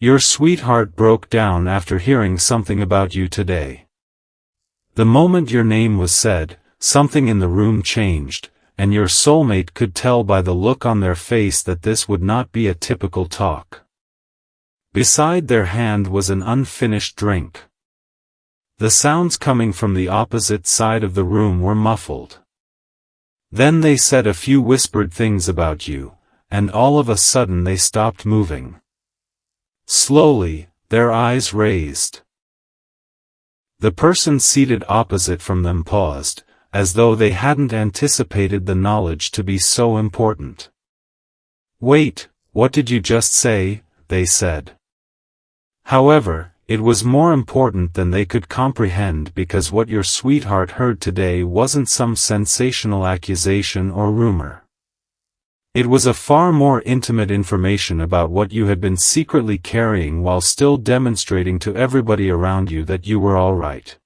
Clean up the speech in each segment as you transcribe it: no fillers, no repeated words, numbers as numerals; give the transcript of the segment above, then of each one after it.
Your sweetheart broke down after hearing something about you today. The moment your name was said, something in the room changed, and your soulmate could tell by the look on their face that this would not be a typical talk. Beside their hand was an unfinished drink. The sounds coming from the opposite side of the room were muffled. Then they said a few whispered things about you, and all of a sudden they stopped moving. Slowly, their eyes raised. The person seated opposite from them paused, as though they hadn't anticipated the knowledge to be so important. "Wait, what did you just say?" they said. However, it was more important than they could comprehend because what your sweetheart heard today wasn't some sensational accusation or rumor. It was a far more intimate information about what you had been secretly carrying while still demonstrating to everybody around you that you were all right.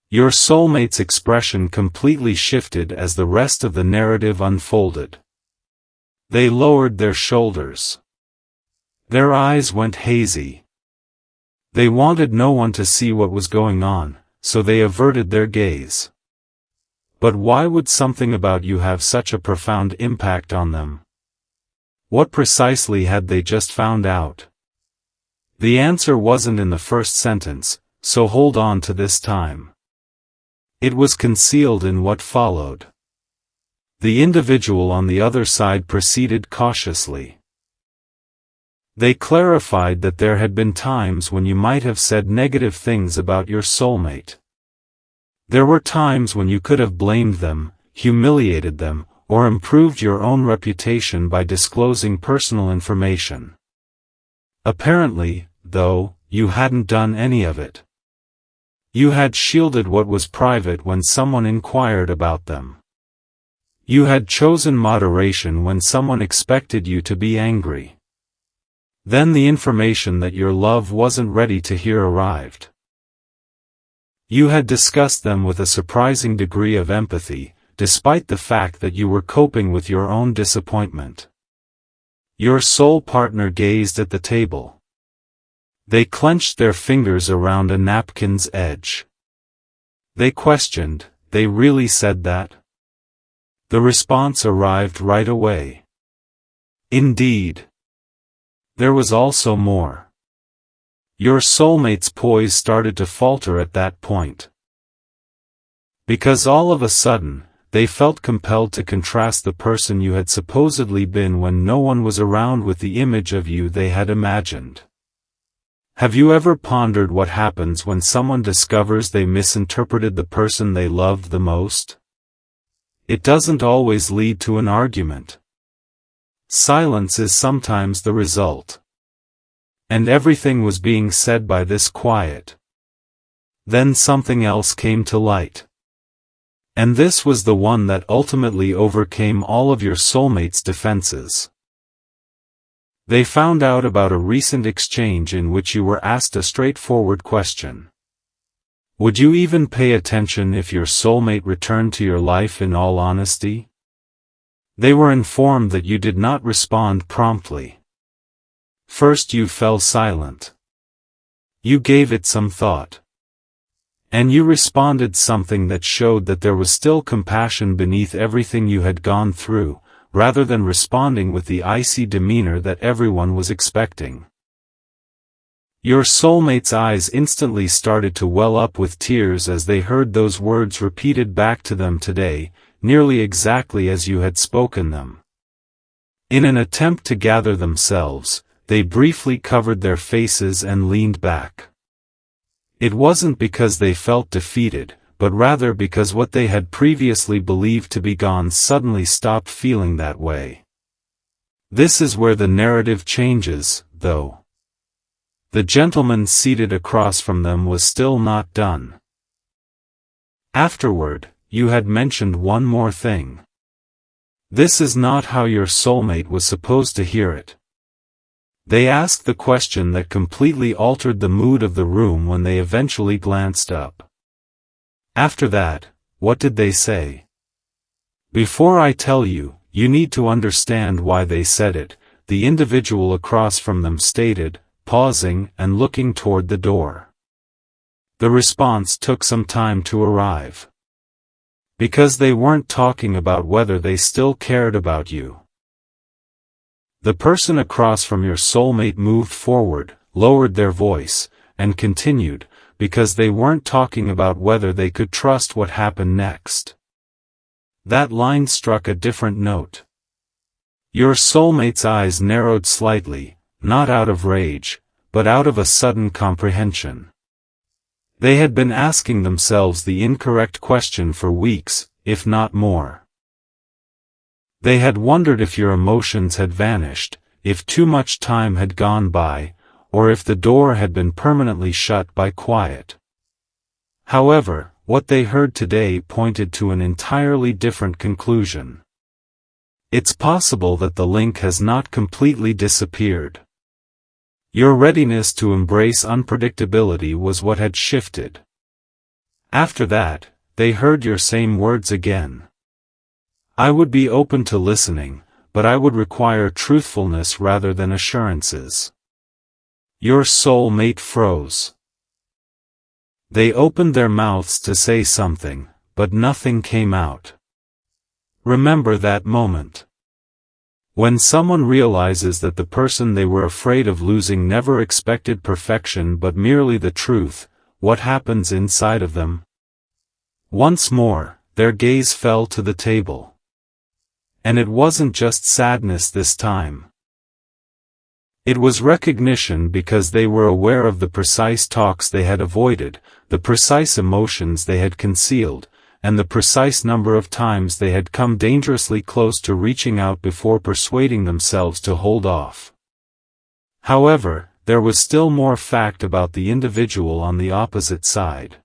Your soulmate's expression completely shifted as the rest of the narrative unfolded. They lowered their shoulders. Their eyes went hazy. They wanted no one to see what was going on, so they averted their gaze. But why would something about you have such a profound impact on them? What precisely had they just found out? The answer wasn't in the first sentence, so hold on to this time. It was concealed in what followed. The individual on the other side proceeded cautiously. They clarified that there had been times when you might have said negative things about your soulmate. There were times when you could have blamed them, humiliated them, or improved your own reputation by disclosing personal information. Apparently, though, you hadn't done any of it. You had shielded what was private when someone inquired about them. You had chosen moderation when someone expected you to be angry. Then the information that your love wasn't ready to hear arrived. You had discussed them with a surprising degree of empathy, despite the fact that you were coping with your own disappointment. Your soul partner gazed at the table. They clenched their fingers around a napkin's edge. They questioned, "They really said that?" The response arrived right away. Indeed. There was also more. Your soulmate's poise started to falter at that point. Because all of a sudden, they felt compelled to contrast the person you had supposedly been when no one was around with the image of you they had imagined. Have you ever pondered what happens when someone discovers they misinterpreted the person they loved the most? It doesn't always lead to an argument. Silence is sometimes the result. And everything was being said by this quiet. Then something else came to light. And this was the one that ultimately overcame all of your soulmate's defenses. They found out about a recent exchange in which you were asked a straightforward question. Would you even pay attention if your soulmate returned to your life in all honesty? They were informed that you did not respond promptly. First you fell silent. You gave it some thought. And you responded something that showed that there was still compassion beneath everything you had gone through, rather than responding with the icy demeanor that everyone was expecting. Your soulmate's eyes instantly started to well up with tears as they heard those words repeated back to them today, nearly exactly as you had spoken them. In an attempt to gather themselves, they briefly covered their faces and leaned back. It wasn't because they felt defeated, but rather because what they had previously believed to be gone suddenly stopped feeling that way. This is where the narrative changes, though. The gentleman seated across from them was still not done. Afterward, you had mentioned one more thing. This is not how your soulmate was supposed to hear it. They asked the question that completely altered the mood of the room when they eventually glanced up. After that, what did they say? Before I tell you, you need to understand why they said it. the individual across from them stated, pausing and looking toward the door. The response took some time to arrive. Because they weren't talking about whether they still cared about you. The person across from your soulmate moved forward, lowered their voice, and continued, because they weren't talking about whether they could trust what happened next. That line struck a different note. Your soulmate's eyes narrowed slightly, not out of rage, but out of a sudden comprehension. They had been asking themselves the incorrect question for weeks, if not more. They had wondered if your emotions had vanished, if too much time had gone by, or if the door had been permanently shut by quiet. However, what they heard today pointed to an entirely different conclusion. It's possible that the link has not completely disappeared. Your readiness to embrace unpredictability was what had shifted. After that, they heard your same words again. I would be open to listening, but I would require truthfulness rather than assurances. Your soulmate froze. They opened their mouths to say something, but nothing came out. Remember that moment. When someone realizes that the person they were afraid of losing never expected perfection but merely the truth, what happens inside of them? Once more, their gaze fell to the table. And it wasn't just sadness this time. It was recognition, because they were aware of the precise talks they had avoided, the precise emotions they had concealed, and the precise number of times they had come dangerously close to reaching out before persuading themselves to hold off. However, there was still more fact about the individual on the opposite side.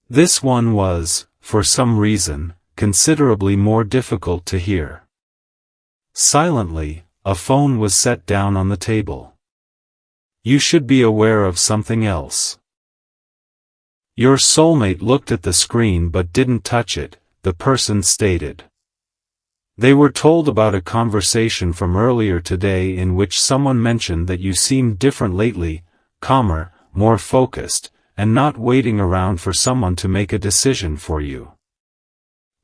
This one was, for some reason, considerably more difficult to hear. Silently, a phone was set down on the table. You should be aware of something else. Your soulmate looked at the screen but didn't touch it, the person stated. They were told about a conversation from earlier today in which someone mentioned that you seemed different lately, calmer, more focused, and not waiting around for someone to make a decision for you.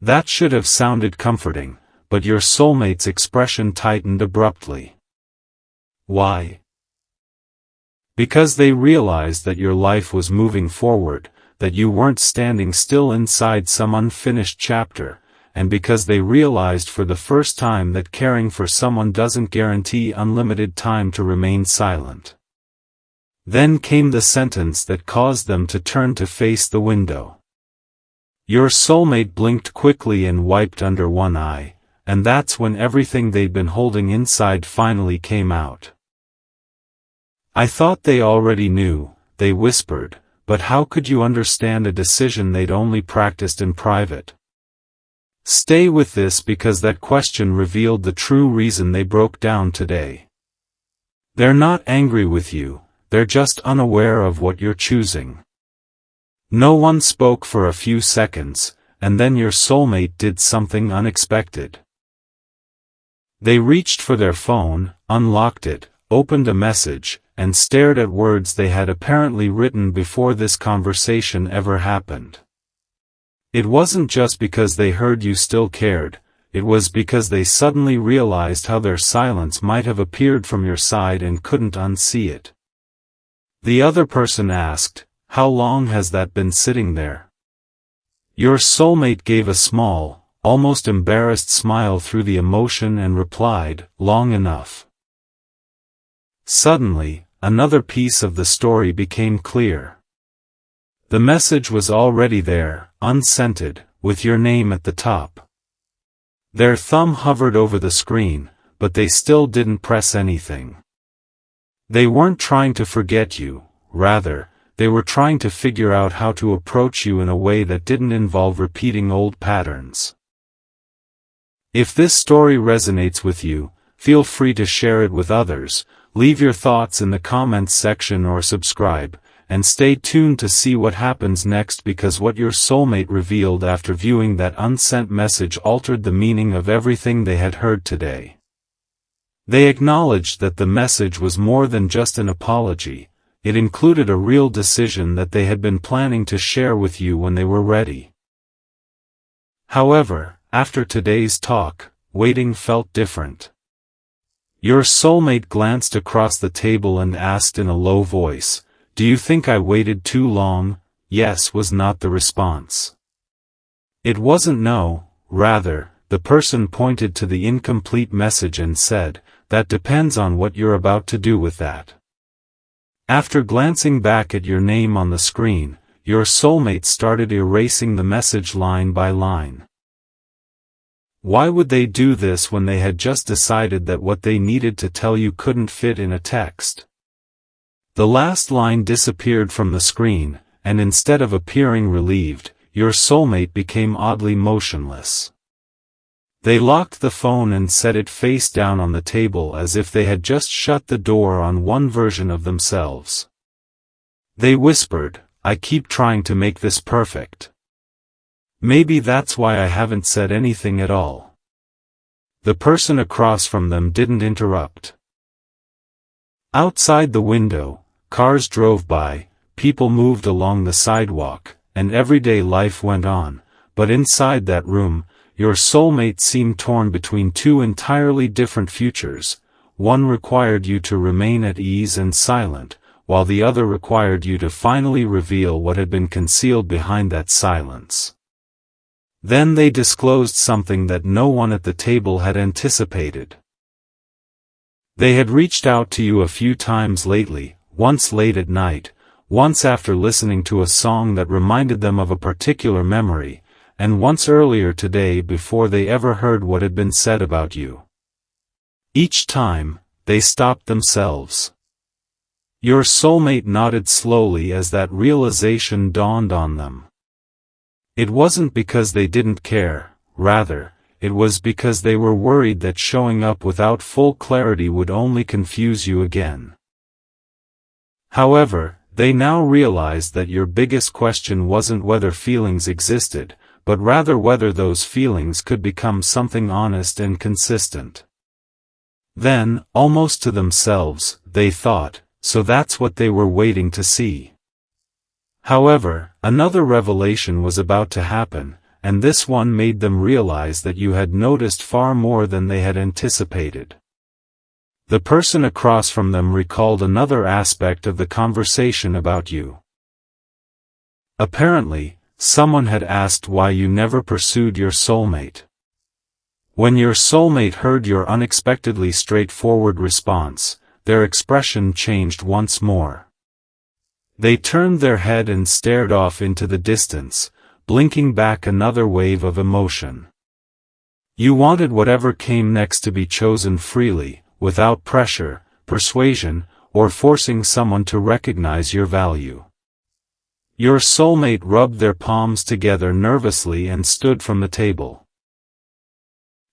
That should have sounded comforting, but your soulmate's expression tightened abruptly. Why? Because they realized that your life was moving forward, that you weren't standing still inside some unfinished chapter, and because they realized for the first time that caring for someone doesn't guarantee unlimited time to remain silent. Then came the sentence that caused them to turn to face the window. Your soulmate blinked quickly and wiped under one eye, and that's when everything they'd been holding inside finally came out. I thought they already knew, they whispered, but how could you understand a decision they'd only practiced in private? Stay with this, because that question revealed the true reason they broke down today. They're not angry with you, they're just unaware of what you're choosing. No one spoke for a few seconds, and then your soulmate did something unexpected. They reached for their phone, unlocked it, opened a message, and stared at words they had apparently written before this conversation ever happened. It wasn't just because they heard you still cared, it was because they suddenly realized how their silence might have appeared from your side and couldn't unsee it. The other person asked, "How long has that been sitting there?" Your soulmate gave a small, almost embarrassed smile through the emotion and replied, "Long enough." Suddenly, another piece of the story became clear. The message was already there, unscented, with your name at the top. Their thumb hovered over the screen, but they still didn't press anything. They weren't trying to forget you, rather, they were trying to figure out how to approach you in a way that didn't involve repeating old patterns. If this story resonates with you, feel free to share it with others. Leave your thoughts in the comments section or subscribe, and stay tuned to see what happens next, because what your soulmate revealed after viewing that unsent message altered the meaning of everything they had heard today. They acknowledged that the message was more than just an apology. It included a real decision that they had been planning to share with you when they were ready. However, after today's talk, waiting felt different. Your soulmate glanced across the table and asked in a low voice, "Do you think I waited too long?" Yes was not the response. It wasn't no, rather, the person pointed to the incomplete message and said, "That depends on what you're about to do with that." After glancing back at your name on the screen, your soulmate started erasing the message line by line. Why would they do this when they had just decided that what they needed to tell you couldn't fit in a text? The last line disappeared from the screen, and instead of appearing relieved, your soulmate became oddly motionless. They locked the phone and set it face down on the table as if they had just shut the door on one version of themselves. They whispered, "I keep trying to make this perfect. Maybe that's why I haven't said anything at all." The person across from them didn't interrupt. Outside the window, cars drove by, people moved along the sidewalk, and everyday life went on, but inside that room, your soulmate seemed torn between two entirely different futures. One required you to remain at ease and silent, while the other required you to finally reveal what had been concealed behind that silence. Then they disclosed something that no one at the table had anticipated. They had reached out to you a few times lately, once late at night, once after listening to a song that reminded them of a particular memory, and once earlier today before they ever heard what had been said about you. Each time, they stopped themselves. Your soulmate nodded slowly as that realization dawned on them. It wasn't because they didn't care, rather, it was because they were worried that showing up without full clarity would only confuse you again. However, they now realized that your biggest question wasn't whether feelings existed, but rather whether those feelings could become something honest and consistent. Then, almost to themselves, they thought, so that's what they were waiting to see. However, another revelation was about to happen, and this one made them realize that you had noticed far more than they had anticipated. The person across from them recalled another aspect of the conversation about you. Apparently, someone had asked why you never pursued your soulmate. When your soulmate heard your unexpectedly straightforward response, their expression changed once more. They turned their head and stared off into the distance, blinking back another wave of emotion. You wanted whatever came next to be chosen freely, without pressure, persuasion, or forcing someone to recognize your value. Your soulmate rubbed their palms together nervously and stood from the table.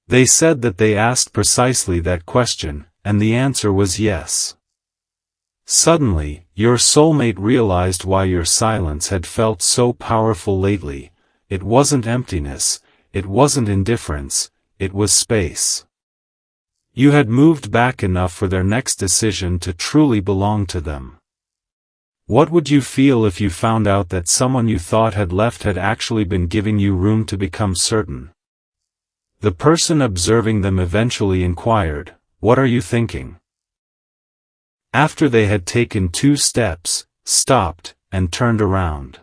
They said that they asked precisely that question, and the answer was yes. Suddenly, your soulmate realized why your silence had felt so powerful lately. It wasn't emptiness, it wasn't indifference, it was space. You had moved back enough for their next decision to truly belong to them. What would you feel if you found out that someone you thought had left had actually been giving you room to become certain? The person observing them eventually inquired, "What are you thinking?" After they had taken 2 steps, stopped, and turned around.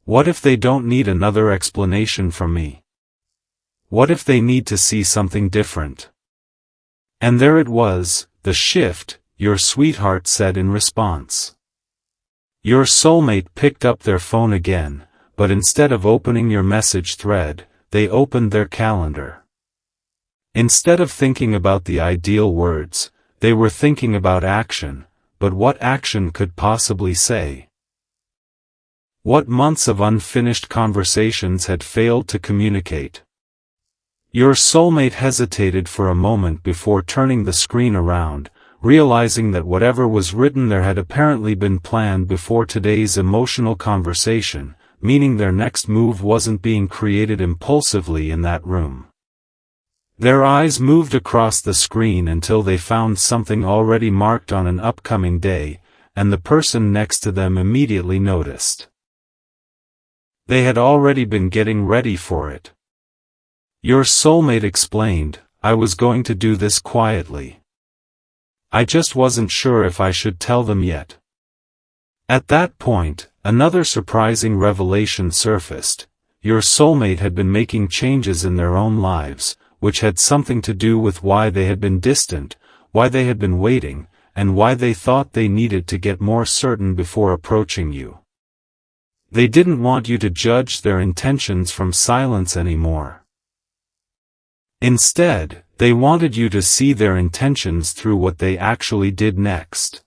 What if they don't need another explanation from me? What if they need to see something different? And there it was, the shift, your sweetheart said in response. Your soulmate picked up their phone again, but instead of opening your message thread, they opened their calendar. Instead of thinking about the ideal words, they were thinking about action, but what action could possibly say? What months of unfinished conversations had failed to communicate? Your soulmate hesitated for a moment before turning the screen around, realizing that whatever was written there had apparently been planned before today's emotional conversation, meaning their next move wasn't being created impulsively in that room. Their eyes moved across the screen until they found something already marked on an upcoming day, and the person next to them immediately noticed. They had already been getting ready for it. Your soulmate explained, "I was going to do this quietly. I just wasn't sure if I should tell them yet." At that point, another surprising revelation surfaced. Your soulmate had been making changes in their own lives, which had something to do with why they had been distant, why they had been waiting, and why they thought they needed to get more certain before approaching you. They didn't want you to judge their intentions from silence anymore. Instead, they wanted you to see their intentions through what they actually did next.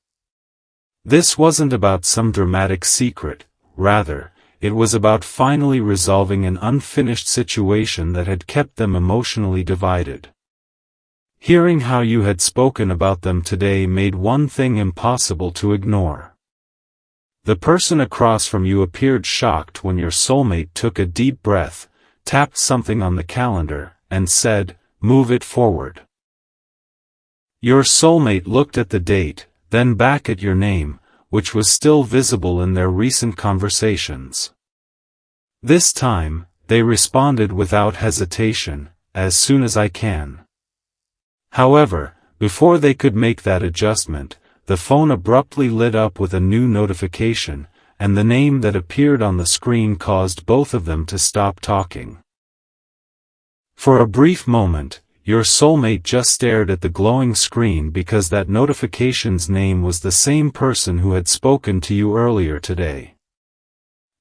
This wasn't about some dramatic secret, rather, it was about finally resolving an unfinished situation that had kept them emotionally divided. Hearing how you had spoken about them today made one thing impossible to ignore. The person across from you appeared shocked when your soulmate took a deep breath, tapped something on the calendar, and said, "Move it forward." Your soulmate looked at the date, then back at your name, which was still visible in their recent conversations. This time, they responded without hesitation, "As soon as I can." However, before they could make that adjustment, the phone abruptly lit up with a new notification, and the name that appeared on the screen caused both of them to stop talking. For a brief moment, your soulmate just stared at the glowing screen because that notification's name was the same person who had spoken to you earlier today.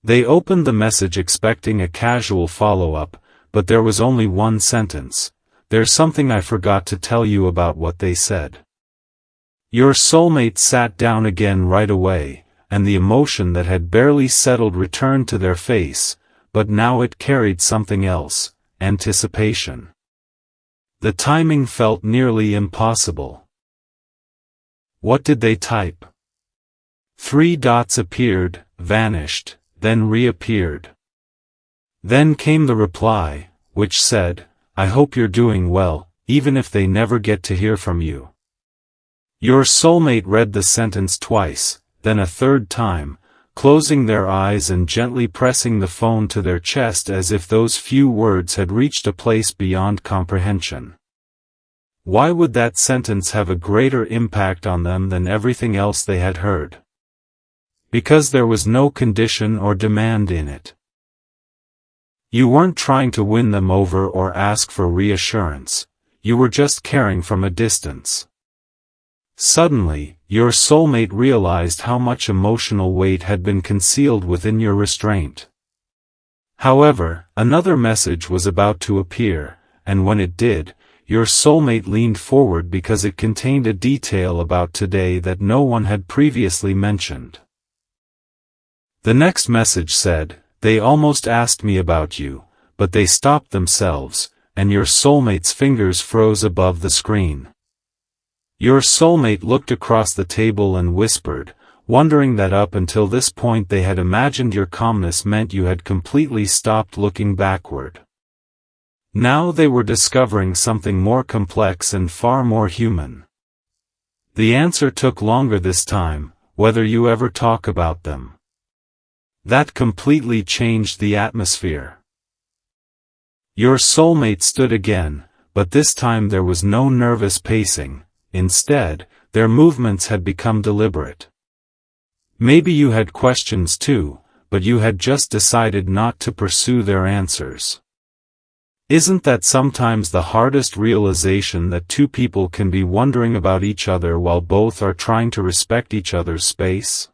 They opened the message expecting a casual follow-up, but there was only one sentence: "There's something I forgot to tell you about what they said." Your soulmate sat down again right away, and the emotion that had barely settled returned to their face, but now it carried something else: anticipation. The timing felt nearly impossible. What did they type? 3 dots appeared, vanished, then reappeared. Then came the reply, which said, "I hope you're doing well, even if they never get to hear from you." Your soulmate read the sentence twice, then a third time, closing their eyes and gently pressing the phone to their chest as if those few words had reached a place beyond comprehension. Why would that sentence have a greater impact on them than everything else they had heard? Because there was no condition or demand in it. You weren't trying to win them over or ask for reassurance, you were just caring from a distance. Suddenly, your soulmate realized how much emotional weight had been concealed within your restraint. However, another message was about to appear, and when it did, your soulmate leaned forward because it contained a detail about today that no one had previously mentioned. The next message said, "They almost asked me about you, but they stopped themselves," and your soulmate's fingers froze above the screen. Your soulmate looked across the table and whispered, wondering that up until this point they had imagined your calmness meant you had completely stopped looking backward. Now they were discovering something more complex and far more human. The answer took longer this time: whether you ever talk about them. That completely changed the atmosphere. Your soulmate stood again, but this time there was no nervous pacing. Instead, their movements had become deliberate. Maybe you had questions too, but you had just decided not to pursue their answers. Isn't that sometimes the hardest realization, that two people can be wondering about each other while both are trying to respect each other's space?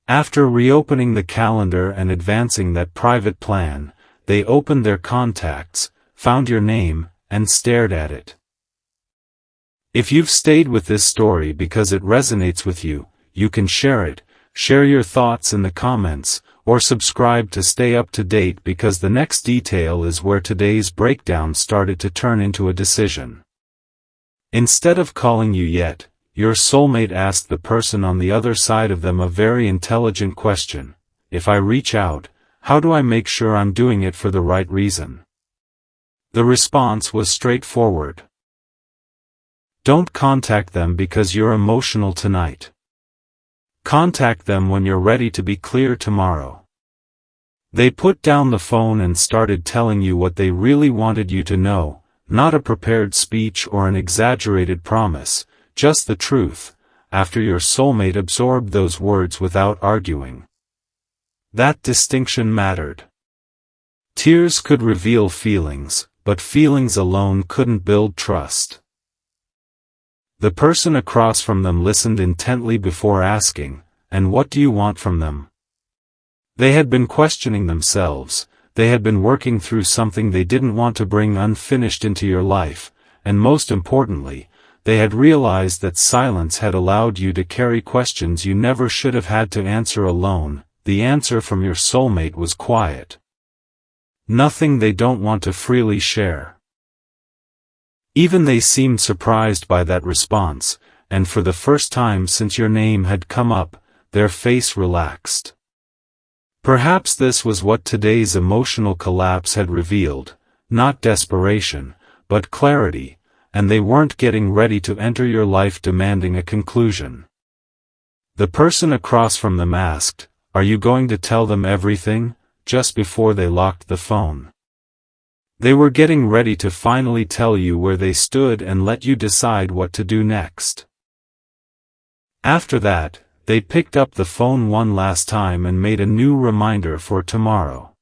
After reopening the calendar and advancing that private plan, they opened their contacts, found your name, and stared at it. If you've stayed with this story because it resonates with you, you can share it, share your thoughts in the comments, or subscribe to stay up to date, because the next detail is where today's breakdown started to turn into a decision. Instead of calling you yet, your soulmate asked the person on the other side of them a very intelligent question: if I reach out, how do I make sure I'm doing it for the right reason? The response was straightforward. Don't contact them because you're emotional tonight. Contact them when you're ready to be clear tomorrow. They put down the phone and started telling you what they really wanted you to know, not a prepared speech or an exaggerated promise, just the truth, after your soulmate absorbed those words without arguing. That distinction mattered. Tears could reveal feelings, but feelings alone couldn't build trust. The person across from them listened intently before asking, "And what do you want from them?" They had been questioning themselves, they had been working through something they didn't want to bring unfinished into your life, and most importantly, they had realized that silence had allowed you to carry questions you never should have had to answer alone. The answer from your soulmate was quiet. Nothing they don't want to freely share. Even they seemed surprised by that response, and for the first time since your name had come up, their face relaxed. Perhaps this was what today's emotional collapse had revealed, not desperation, but clarity, and they weren't getting ready to enter your life demanding a conclusion. The person across from them asked, "Are you going to tell them everything?" just before they locked the phone. They were getting ready to finally tell you where they stood and let you decide what to do next. After that, they picked up the phone one last time and made a new reminder for tomorrow.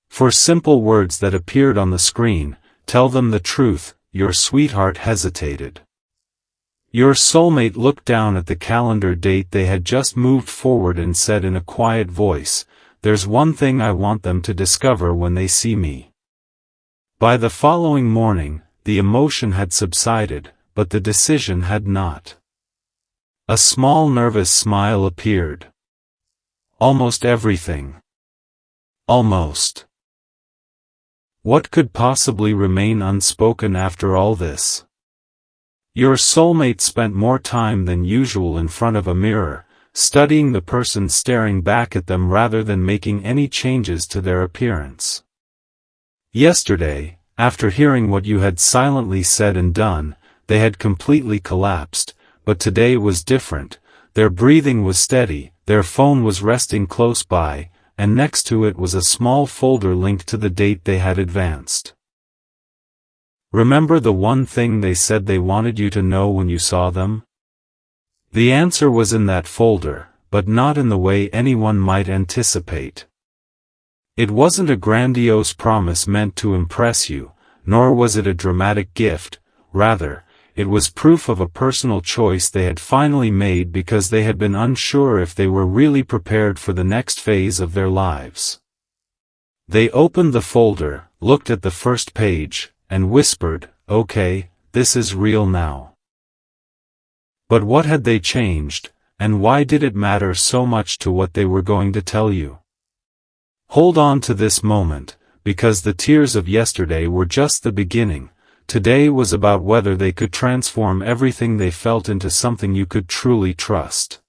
For simple words that appeared on the screen, "Tell them the truth," your sweetheart hesitated. Your soulmate looked down at the calendar date they had just moved forward and said in a quiet voice, "There's one thing I want them to discover when they see me." By the following morning, the emotion had subsided, but the decision had not. A small nervous smile appeared. Almost everything. Almost. What could possibly remain unspoken after all this? Your soulmate spent more time than usual in front of a mirror, studying the person staring back at them rather than making any changes to their appearance. Yesterday, after hearing what you had silently said and done, they had completely collapsed. But today was different. Their breathing was steady, their phone was resting close by, and next to it was a small folder linked to the date they had advanced. Remember the one thing they said they wanted you to know when you saw them? The answer was in that folder, but not in the way anyone might anticipate. It wasn't a grandiose promise meant to impress you, nor was it a dramatic gift. Rather, it was proof of a personal choice they had finally made because they had been unsure if they were really prepared for the next phase of their lives. They opened the folder, looked at the first page, and whispered, "Okay, this is real now." But what had they changed, and why did it matter so much to what they were going to tell you? Hold on to this moment, because the tears of yesterday were just the beginning. Today was about whether they could transform everything they felt into something you could truly trust.